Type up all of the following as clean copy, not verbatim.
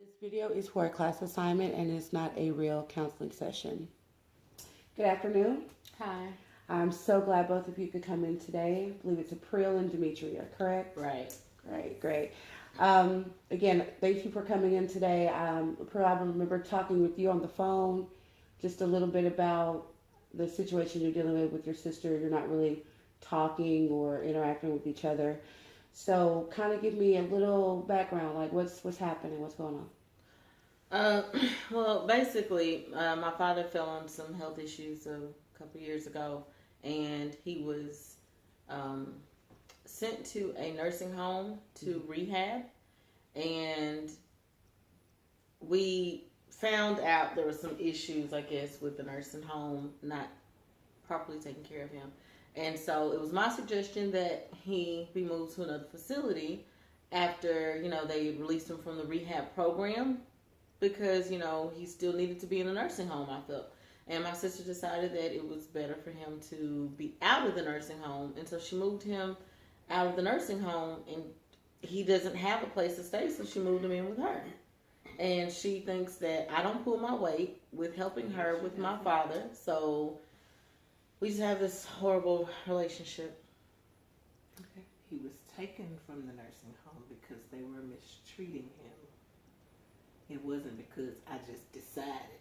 This video is for a class assignment and is not a real counseling session. Good afternoon. Hi. I'm so glad both of you could come in today. I believe it's April and Demetria, correct? Right. Great. Again, thank you for coming in today. April, I remember talking with you on the phone just a little bit about the situation you're dealing with your sister. You're not really talking or interacting with each other. So, kind of give me a little background, like what's happening, what's going on. Uh, well, basically, my father fell on some health issues a couple years ago, and he was um, sent to a nursing home to rehab. And we found out there were some issues, I guess, with the nursing home not properly taking care of him. And so it was my suggestion that he be moved to another facility after, they released him from the rehab program because, he still needed to be in a nursing home, I felt. And my sister decided that it was better for him to be out of the nursing home. And so she moved him out of the nursing home, and he doesn't have a place to stay, so she moved him in with her. And she thinks that I don't pull my weight with helping her with my father, so we just have this horrible relationship. Okay. He was taken from the nursing home because they were mistreating him. It wasn't because I just decided.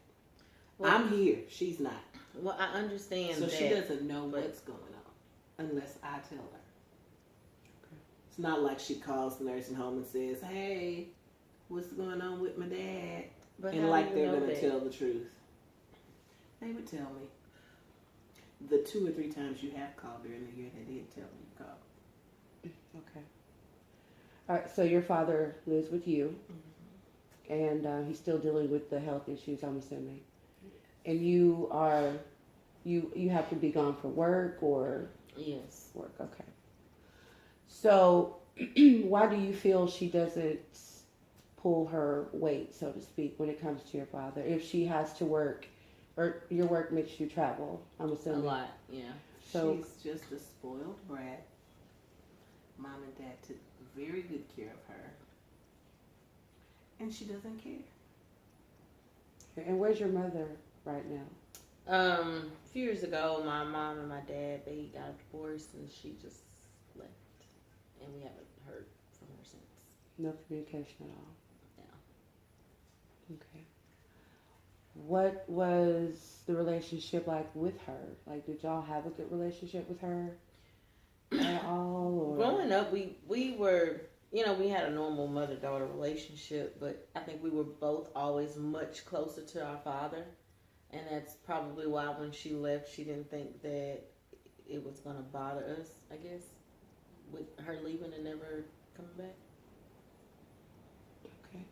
Well, I'm here. She's not. Well, I understand so that. She doesn't know what's going on unless I tell her. Okay. It's not like she calls the nursing home and says, "Hey, what's going on with my dad?" But and like they're going to tell the truth. They would tell me. The 2 or 3 times you have called during the year, they did tell me you called. Okay. All right, so your father lives with you, and he's still dealing with the health issues, I'm assuming. Yes. And you have to be gone for work or? Yes. Work, okay. So why do you feel she doesn't pull her weight, so to speak, when it comes to your father? If she has to work, or your work makes you travel, I'm assuming. A lot, yeah. So she's just a spoiled brat. Mom and Dad took very good care of her. And she doesn't care. And where's your mother right now? A few years ago, my mom and my dad, they got a divorce, and she just left. And we haven't heard from her since. No communication at all? Yeah. Okay. What was the relationship like with her? Like, did y'all have a good relationship with her at all? Or? Growing up, we were, we had a normal mother-daughter relationship, but I think we were both always much closer to our father. And that's probably why when she left, she didn't think that it was going to bother us, I guess, with her leaving and never coming back. Okay.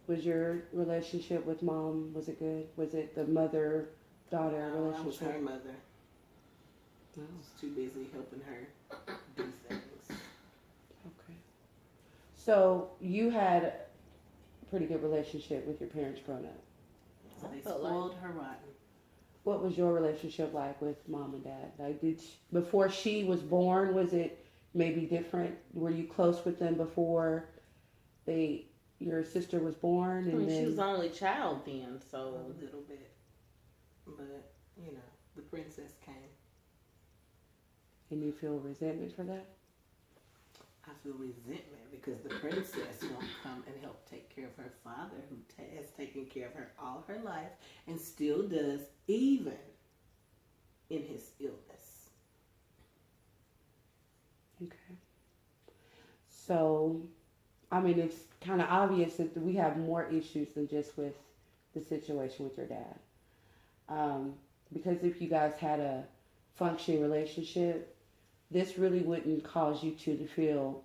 Was your relationship with Mom, was it good? Was it the mother-daughter relationship? I was her mother. Oh. I was too busy helping her do things. Okay. So you had a pretty good relationship with your parents growing up. So they spoiled her rotten. What was your relationship like with Mom and Dad? Like, before she was born, was it maybe different? Were you close with them before your sister was born? And then she was the only child then, so a little bit. But, the princess came. And you feel resentment for that? I feel resentment because the princess won't come and help take care of her father, who has taken care of her all her life and still does, even in his illness. Okay. So, it's kind of obvious that we have more issues than just with the situation with your dad. Because if you guys had a functioning relationship, this really wouldn't cause you two to feel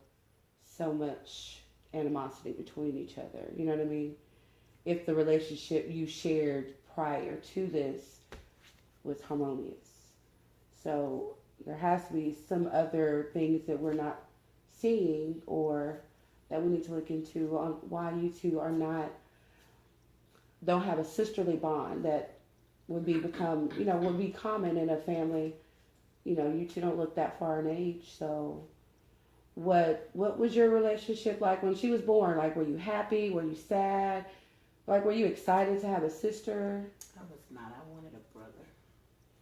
so much animosity between each other. You know what I mean? If the relationship you shared prior to this was harmonious. So there has to be some other things that we're not seeing or that we need to look into on why you two don't have a sisterly bond that would be common in a family. You two don't look that far in age, so what was your relationship like when she was born? Like, were you happy? Were you sad? Like, were you excited to have a sister? I was not. I wanted a brother.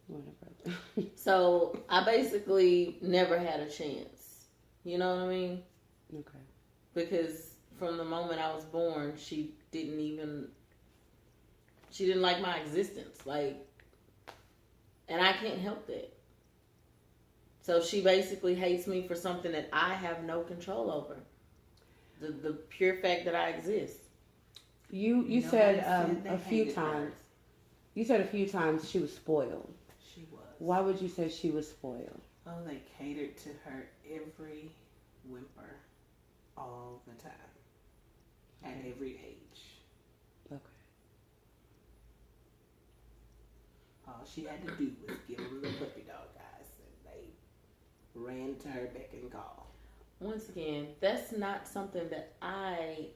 What a brother. So I basically never had a chance. You know what I mean? Okay. Because from the moment I was born, she didn't like my existence. Like, and I can't help that. So she basically hates me for something that I have no control over. The pure fact that I exist. You said a few times. You said a few times she was spoiled. She was. Why would you say she was spoiled? Oh, they catered to her every whimper, all the time, at every age. Okay. All she had to do was give them the puppy dog eyes, and they ran to her beck and call. Once again, that's not something that I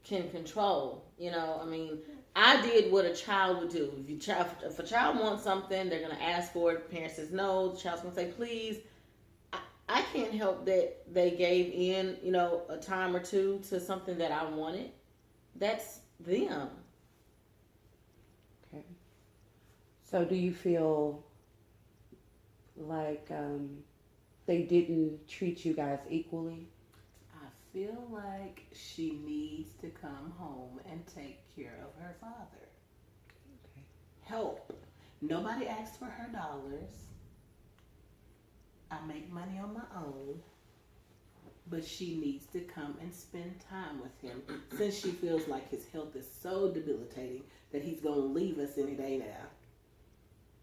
can control. You know, I mean, I did what a child would do. If a child wants something, they're going to ask for it. The parent says no. The child's going to say please. I can't help that they gave in, you know, a time or two to something that I wanted. That's them. Okay. So do you feel like they didn't treat you guys equally? I feel like she needs to come home and take care of her father. Okay. Help. Nobody asked for her dollars. I make money on my own. But she needs to come and spend time with him since she feels like his health is so debilitating that he's going to leave us any day now.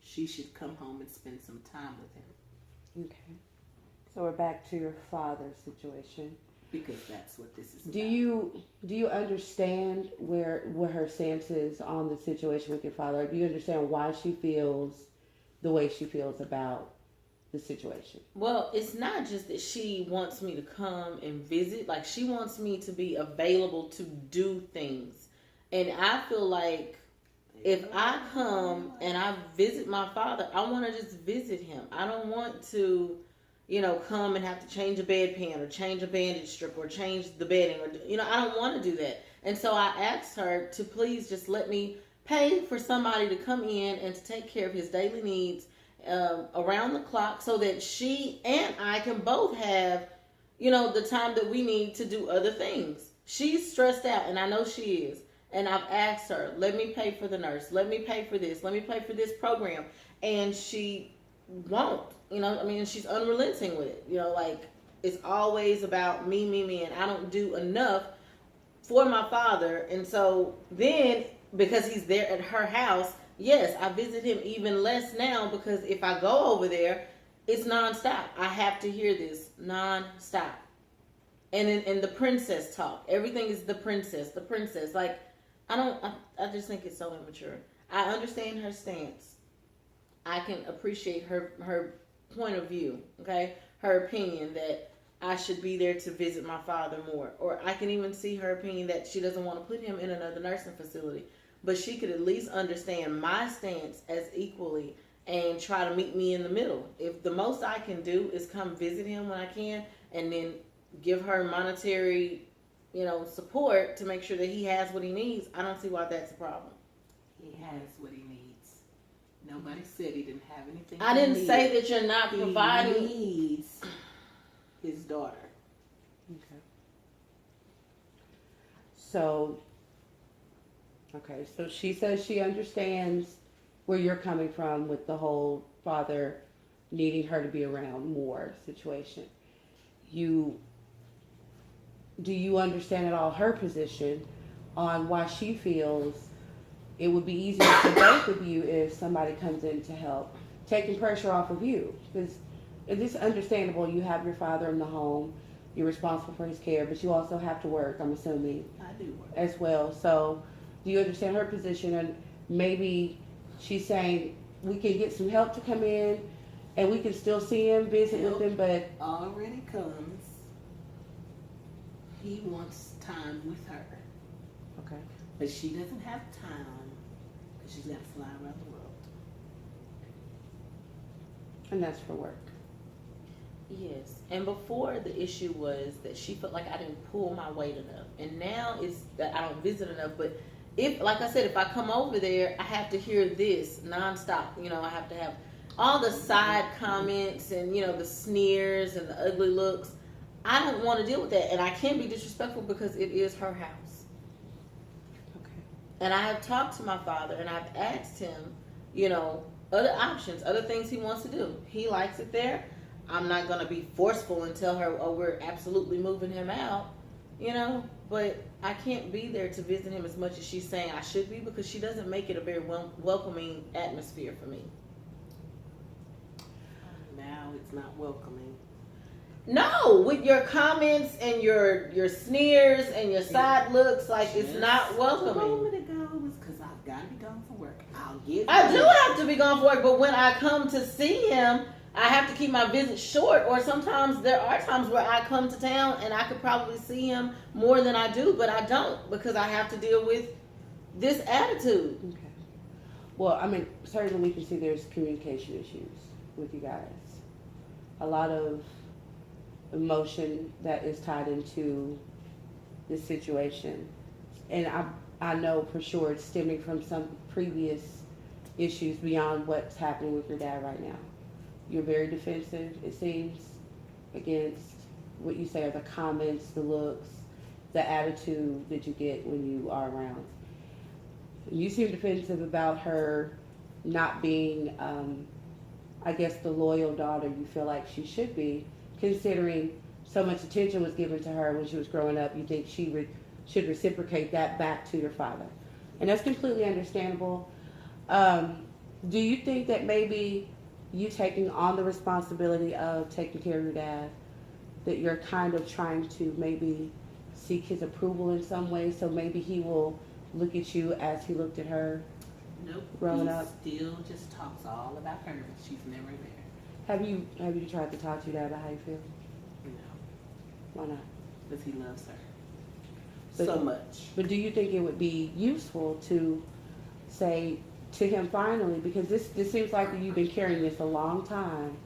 She should come home and spend some time with him. Okay. So we're back to your father's situation. Because that's what this is about. Do you understand what her stance is on the situation with your father? Do you understand why she feels the way she feels about the situation? Well, it's not just that she wants me to come and visit. Like, she wants me to be available to do things. And I feel like if I come and I visit my father, I want to just visit him. I don't want to, you know, come and have to change a bedpan or change a bandage strip or change the bedding. Or, you know, I don't want to do that. And so I asked her to please just let me pay for somebody to come in and to take care of his daily needs around the clock so that she and I can both have, you know, the time that we need to do other things. She's stressed out, and I know she is. And I've asked her, let me pay for the nurse. Let me pay for this. Let me pay for this program. And she won't. You know, I mean, she's unrelenting with it. You know, like, it's always about me, and I don't do enough for my father. And so then, because he's there at her house, yes, I visit him even less now because if I go over there, it's nonstop. I have to hear this nonstop. And the princess talk. Everything is the princess. Like, I just think it's so immature. I understand her stance. I can appreciate her point of view, okay? Her opinion that I should be there to visit my father more. Or I can even see her opinion that she doesn't want to put him in another nursing facility. But she could at least understand my stance as equally and try to meet me in the middle. If the most I can do is come visit him when I can and then give her monetary, you know, support to make sure that he has what he needs, I don't see why that's a problem. He has what he needs. Nobody said he didn't have anything. I didn't say that you're not He providing. needs his daughter. Okay. So she says she understands where you're coming from with the whole father needing her to be around more situation. Do you understand at all her position on why she feels it would be easier for both of you if somebody comes in to help, taking pressure off of you? Because it's understandable, you have your father in the home, you're responsible for his care, but you also have to work, I'm assuming. I do work. As well. So do you understand her position? And maybe she's saying we can get some help to come in and we can still see him, visit with him, but already comes. He wants time with her. okay. But she doesn't have time because she's got to fly around the world. And that's for work. Yes. And before, the issue was that she felt like I didn't pull my weight enough. And now it's that I don't visit enough. But if, like I said, if I come over there, I have to hear this nonstop. You know, I have to have all the side comments and, you know, the sneers and the ugly looks. I don't want to deal with that. And I can't be disrespectful because it is her house. Okay. And I have talked to my father and I've asked him, you know, other options, other things he wants to do. He likes it there. I'm not going to be forceful and tell her, oh, we're absolutely moving him out, you know, but I can't be there to visit him as much as she's saying I should be because she doesn't make it a very welcoming atmosphere for me. Now it's not welcoming. No, with your comments and your sneers and your side looks, like it's not A welcoming. moment ago was because I've got to be gone for work. I'll give I you do have to be gone for work, but when I come to see him, I have to keep my visit short, or sometimes there are times where I come to town and I could probably see him more than I do, but I don't because I have to deal with this attitude. Okay. Well, I mean, certainly we can see there's communication issues with you guys. A lot of emotion that is tied into this situation. And I know for sure it's stemming from some previous issues beyond what's happening with your dad right now. You're very defensive, it seems, against what you say are the comments, the looks, the attitude that you get when you are around. You seem defensive about her not being, I guess, the loyal daughter you feel like she should be, considering so much attention was given to her when she was growing up. You think she should reciprocate that back to your father. And that's completely understandable. Do you think that maybe you taking on the responsibility of taking care of your dad, that you're kind of trying to maybe seek his approval in some way, so maybe he will look at you as he looked at her? Nope. Growing he up. still just talks all about her. She's never there. Have you tried to talk to your dad about how you feel? No, Why not? because he loves her But- so much. But do you think it would be useful to say to him finally, because this seems like you've been carrying this a long time,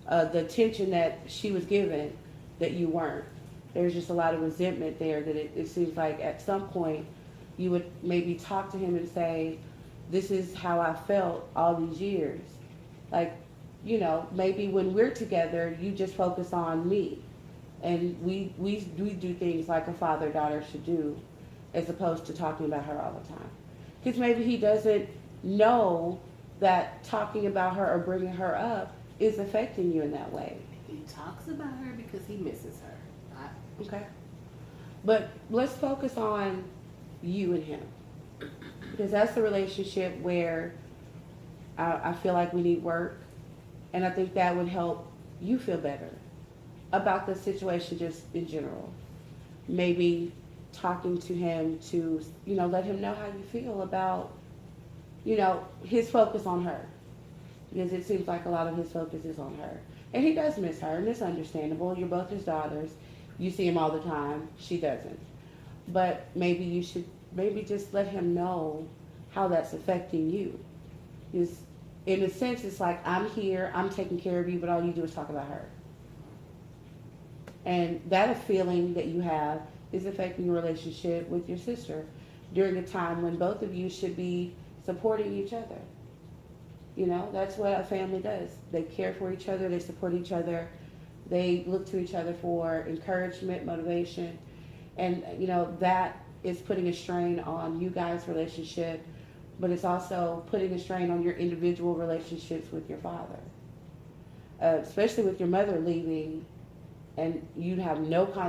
the attention that she was given that you weren't. There's just a lot of resentment there that it seems like at some point you would maybe talk to him and say, this is how I felt all these years. Like, you know, maybe when we're together, you just focus on me. And we do things like a father-daughter should do, as opposed to talking about her all the time. Because maybe he doesn't know that talking about her or bringing her up is affecting you in that way. He talks about her because he misses her. Okay. But let's focus on you and him. Because that's the relationship where I feel like we need work. And I think that would help you feel better about the situation just in general. Maybe talking to him to, you know, let him know how you feel about, you know, his focus on her. Because it seems like a lot of his focus is on her. And he does miss her, and it's understandable. You're both his daughters. You see him all the time. She doesn't. But maybe you should just let him know how that's affecting you. Because in a sense, it's like, I'm here, I'm taking care of you, but all you do is talk about her. And that feeling that you have is affecting your relationship with your sister during a time when both of you should be supporting each other. You know, that's what a family does. They care for each other, they support each other, they look to each other for encouragement, motivation. And, you know, that is putting a strain on you guys' relationship, but it's also putting a strain on your individual relationships with your father. Especially with your mother leaving and you have no contact